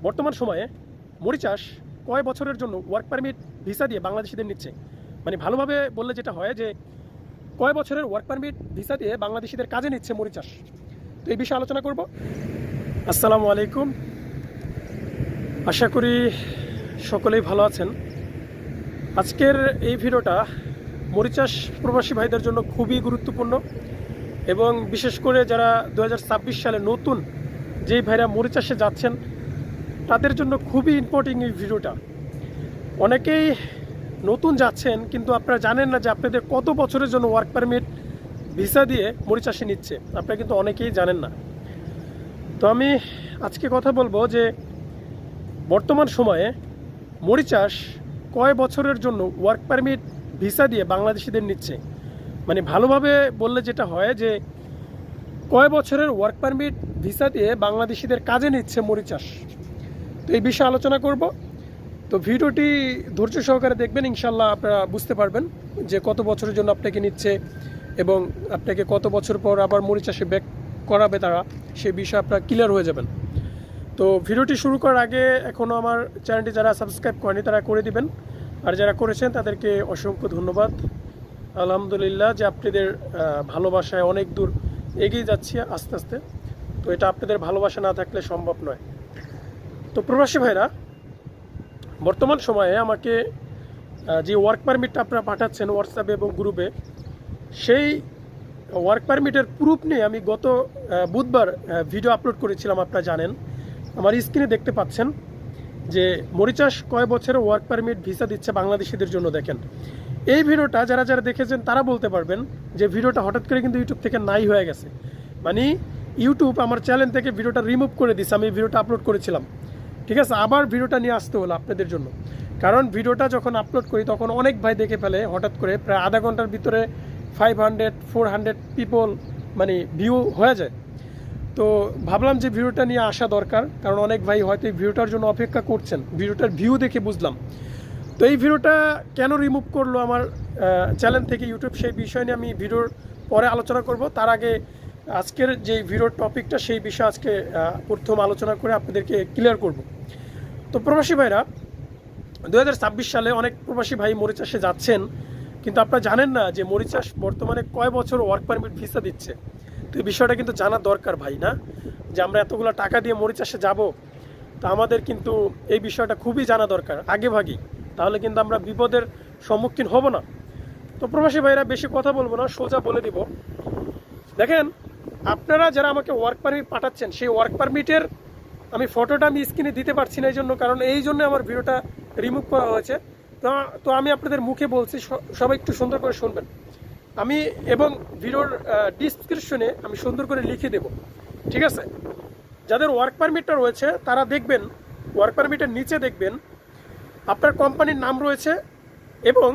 বর্তমান সময়ে মরি চাষ কয় বছরের জন্য ওয়ার্ক পারমিট ভিসা দিয়ে বাংলাদেশিদের নিচ্ছে? মানে ভালোভাবে বললে যেটা হয় যে কয় বছরের ওয়ার্ক পারমিট ভিসা দিয়ে বাংলাদেশিদের কাজে নিচ্ছে মরি চাষ। তো এই বিষয়ে আলোচনা করব। আসসালামু আলাইকুম, আশা করি সকলেই ভালো আছেন। আজকের এই ভিডিওটা মরি চাষ প্রবাসী ভাইদের জন্য খুবই গুরুত্বপূর্ণ এবং বিশেষ করে যারা 2026 সালে নতুন যেই ভাইরা মরি চাষে যাচ্ছেন তাদের জন্য খুবই ইম্পর্টেন্ট এই ভিডিওটা। অনেকেই নতুন যাচ্ছেন কিন্তু আপনারা জানেন না যে আপনাদের কত বছরের জন্য ওয়ার্ক পারমিট ভিসা দিয়ে মরি চাষে নিচ্ছে, আপনারা কিন্তু অনেকেই জানেন না। তো আমি আজকে কথা বলবো যে বর্তমান সময়ে মরি চাষ কয় বছরের জন্য ওয়ার্ক পারমিট ভিসা দিয়ে বাংলাদেশিদের নিচ্ছে। মানে ভালোভাবে বললে যেটা হয় যে কয় বছরের ওয়ার্ক পারমিট ভিসা দিয়ে বাংলাদেশিদের কাজে নিচ্ছে মরি চাষ। তো এই বিষয়ে আলোচনা করব। তো ভিডিওটি ধৈর্য সহকারে দেখবেন, ইনশাল্লাহ আপনারা বুঝতে পারবেন যে কত বছরের জন্য আপনাকে নিচ্ছে এবং আপনাকে কত বছর পর আবার মরি চাষে ব্যাক করাবে তারা, সে বিষয়ে আপনারা ক্লিয়ার হয়ে যাবেন। তো ভিডিওটি শুরু করার আগে এখনও আমার চ্যানেলটি যারা সাবস্ক্রাইব করেনি তারা করে দিবেন, আর যারা করেছেন তাদেরকে অসংখ্য ধন্যবাদ। আলহামদুলিল্লাহ যে আপনাদের ভালোবাসায় অনেক দূর এগিয়ে যাচ্ছি আস্তে আস্তে। তো এটা আপনাদের ভালোবাসা না থাকলে সম্ভব নয়। তো প্রবাসী ভাইরা, বর্তমান সময়ে আমাকে যে ওয়ার্ক পারমিটটা আপনারা পাঠাচ্ছেন হোয়াটসঅ্যাপে এবং গ্রুপে, সেই ওয়ার্ক পারমিটের প্রুফ নিয়ে আমি গত বুধবার ভিডিও আপলোড করেছিলাম। আপনারা জানেন, আমার স্ক্রিনে দেখতে পাচ্ছেন যে মরি চাষ কয় বছরের ওয়ার্ক পারমিট ভিসা দিচ্ছে বাংলাদেশিদের জন্য। দেখেন এই ভিডিওটা যারা যারা দেখেছেন তারা বলতে পারবেন যে ভিডিওটা হঠাৎ করে কিন্তু ইউটিউব থেকে নাই হয়ে গেছে। মানে ইউটিউব আমার চ্যানেল থেকে ভিডিওটা রিমুভ করে দিচ্ছে, আমি ভিডিওটা আপলোড করেছিলাম, ঠিক আছে, আবার ভিডিওটা নিয়ে আসতে হলো আপনাদের জন্য। কারণ ভিডিওটা যখন আপলোড করি তখন অনেক ভাই দেখে ফেলে, হঠাৎ করে প্রায় আধা ঘন্টার ভিতরে 500-400 পিপল মানে ভিউ হয়ে যায়। তো ভাবলাম যে ভিডিওটা নিয়ে আসা দরকার, কারণ অনেক ভাই হয়তো এই ভিডিওটার জন্য অপেক্ষা করছেন, ভিডিওটার ভিউ দেখে বুঝলাম। তো এই ভিডিওটা কেন রিমুভ করলো আমার চ্যানেল থেকে ইউটিউব, সেই বিষয় নিয়ে আমি ভিডিওর পরে আলোচনা করব। তার আগে আজকের যে ভিডিওর টপিকটা সেই বিষয়ে আজকে প্রথম আলোচনা করে আপনাদেরকে ক্লিয়ার করব। তো প্রবাসী ভাইরা, 2026 সালে অনেক প্রবাসী ভাই মরি চাষে যাচ্ছেন কিন্তু আপনারা জানেন না যে মরি চাষ বর্তমানে কয় বছর ওয়ার্ক পারমিট ভিসা দিচ্ছে। তো এই বিষয়টা কিন্তু জানা দরকার ভাই, না যে আমরা এতগুলো টাকা দিয়ে মরি চাষে যাব, তো আমাদের কিন্তু এই বিষয়টা খুবই জানা দরকার আগে ভাগেই, তাহলে কিন্তু আমরা বিপদের সম্মুখীন হব না। তো প্রবাসী ভাইরা, বেশি কথা বলবো না, সোজা বলে দিব। দেখেন, আপনারা যারা আমাকে ওয়ার্ক পারমিট পাঠাচ্ছেন সেই ওয়ার্ক পারমিটের আমি ফটোটা আমি স্ক্রিনে দিতে পারছি না, এই জন্য, কারণ এই জন্য আমার ভিডিওটা রিমুভ করা হয়েছে। তো আমি আপনাদের মুখে বলছি, সবাই একটু সুন্দর করে শুনবেন আমি, এবং ভিডিওর ডিসক্রিপশনে আমি সুন্দর করে লিখে দেব, ঠিক আছে? যাদের ওয়ার্ক পারমিটটা রয়েছে তারা দেখবেন, ওয়ার্ক পারমিটের নিচে দেখবেন আপনার কোম্পানির নাম রয়েছে এবং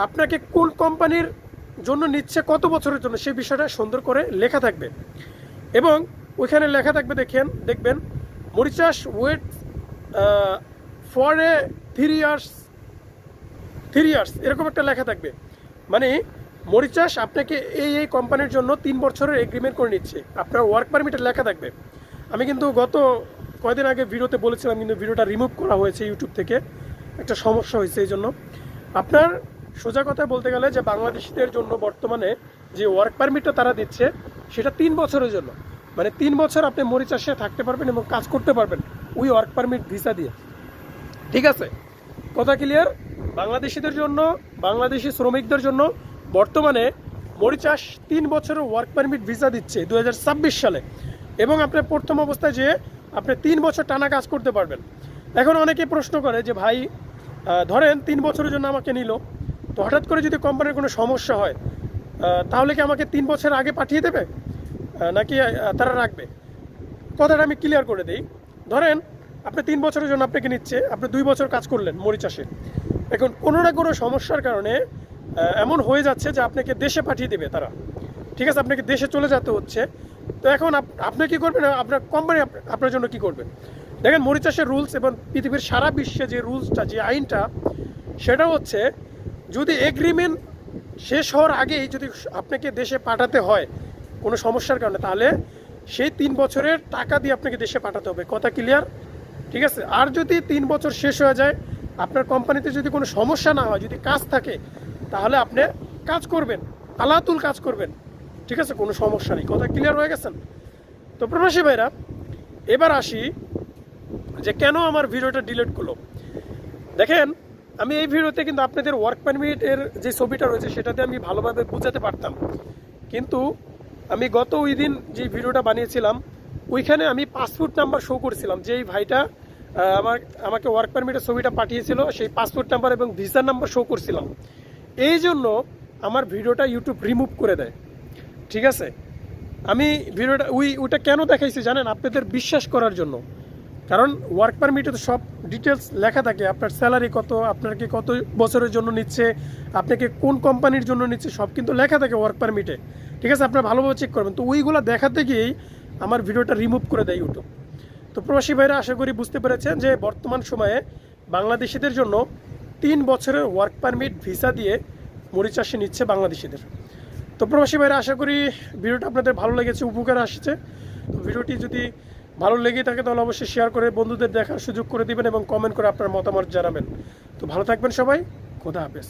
আপনাকে কোন কোম্পানির জন্য নিচ্ছে, কত বছরের জন্য, সেই বিষয়টা সুন্দর করে লেখা থাকবে। এবং ওইখানে লেখা থাকবে, দেখবেন মরি চাষ ওয়েট ফর এ 3 ইয়ার্স এরকম একটা লেখা থাকবে। মানে মরি চাষ আপনাকে এই কোম্পানির জন্য 3 বছরের এগ্রিমেন্ট করে নিচ্ছে, আপনার ওয়ার্ক পারমিটে লেখা থাকবে। আমি কিন্তু গত কয়েকদিন আগে ভিডিওতে বলেছিলাম, কিন্তু ভিডিওটা রিমুভ করা হয়েছে ইউটিউব থেকে, একটা সমস্যা হয়েছে। এই জন্য আপনার সোজা কথা বলতে গেলে যে বাংলাদেশিদের জন্য বর্তমানে যে ওয়ার্ক পারমিটটা তারা দিচ্ছে সেটা 3 বছরের জন্য। মানে 3 বছর আপনি মরি চাষে থাকতে পারবেন এবং কাজ করতে পারবেন ওই ওয়ার্ক পারমিট ভিসা দিয়ে, ঠিক আছে? কথা ক্লিয়ার? বাংলাদেশিদের জন্য, বাংলাদেশি শ্রমিকদের জন্য বর্তমানে মরি চাষ 3 বছরের ওয়ার্ক পারমিট ভিসা দিচ্ছে 2026 সালে, এবং আপনার প্রথম অবস্থায় যে আপনি 3 বছর টানা কাজ করতে পারবেন। এখন অনেকে প্রশ্ন করে যে ভাই, ধরেন 3 বছরের জন্য আমাকে নিল, তো হঠাৎ করে যদি কোম্পানির কোনো সমস্যা হয় তাহলে কি আমাকে 3 বছর আগে পাঠিয়ে দেবে নাকি তারা রাখবে? কথাটা আমি ক্লিয়ার করে দিই। ধরেন আপনি 3 বছরের জন্য আপনাকে নিচ্ছে, আপনি 2 বছর কাজ করলেন মরি চাষে, এখন কোনো না কোনো সমস্যার কারণে এমন হয়ে যাচ্ছে যে আপনাকে দেশে পাঠিয়ে দেবে তারা, ঠিক আছে? আপনাকে দেশে চলে যেতে হচ্ছে। তো এখন আপনি কী করবেন, আপনার কোম্পানি আপনার জন্য কি করবে? দেখেন, মরি চাষের রুলস এবং পৃথিবীর সারা বিশ্বে যে রুলসটা, যে আইনটা, সেটা হচ্ছে যদি এগ্রিমেন্ট শেষ হওয়ার আগেই যদি আপনাকে দেশে পাঠাতে হয় কোনো সমস্যার কারণে, তাহলে সেই 3 বছরের টাকা দিয়ে আপনাকে দেশে পাঠাতে হবে। কথা ক্লিয়ার? ঠিক আছে। আর যদি 3 বছর শেষ হয়ে যায়, আপনার কোম্পানিতে যদি কোনো সমস্যা না হয়, যদি কাজ থাকে, তাহলে আপনি কাজ করবেন, আলাতুল কাজ করবেন, ঠিক আছে, কোনো সমস্যা নেই। কথা ক্লিয়ার হয়ে গেছেন? তো প্রবাসী ভাইরা, এবার আসি যে কেন আমার ভিডিওটা ডিলিট করলো। দেখেন, আমি এই ভিডিওতে কিন্তু আপনাদের ওয়ার্ক পারমিটের যে ছবিটা রয়েছে সেটাতে আমি ভালোভাবে বুঝাতে পারতাম, কিন্তু আমি গত ওই দিন যে ভিডিওটা বানিয়েছিলাম ওইখানে আমি পাসপোর্ট নাম্বার শো করেছিলাম, যে এই ভাইটা আমাকে ওয়ার্ক পারমিটের ছবিটা পাঠিয়েছিল, সেই পাসপোর্ট নাম্বার এবং ভিসার নাম্বার শো করছিলাম। এই জন্য আমার ভিডিওটা ইউটিউব রিমুভ করে দেয়, ঠিক আছে। আমি ভিডিওটা ওইটা কেন দেখাইছি জানেন? আপনাদের বিশ্বাস করার জন্য। কারণ ওয়ার্ক পারমিটে তো সব ডিটেলস লেখা থাকে, আপনার স্যালারি কত, আপনাকে কত বছরের জন্য নিচ্ছে, আপনাকে কোন কোম্পানির জন্য নিচ্ছে, সব কিন্তু লেখা থাকে ওয়ার্ক পারমিটে, ঠিক আছে। আপনারা ভালোভাবে চেক করবেন। তো ওইগুলো দেখাতে গিয়েই আমার ভিডিওটা রিমুভ করে দেয় ইউটিউব। তো প্রবাসী ভাইরা আশা করি বুঝতে পেরেছেন যে বর্তমান সময়ে বাংলাদেশিদের জন্য 3 বছরের ওয়ার্ক পারমিট ভিসা দিয়ে মরিচাষে নিচ্ছে বাংলাদেশিদের। তো প্রবাসী ভাইরা আশা করি ভিডিওটা আপনাদের ভালো লেগেছে, উপকার আসছে। তো ভিডিওটি যদি ভালো লেগে থাকে তাহলে অবশ্যই শেয়ার করে বন্ধুদের দেখার সুযোগ করে দিবেন এবং কমেন্ট করে আপনার মতামত জানাবেন। তো ভালো থাকবেন সবাই, খোদা হাফেজ।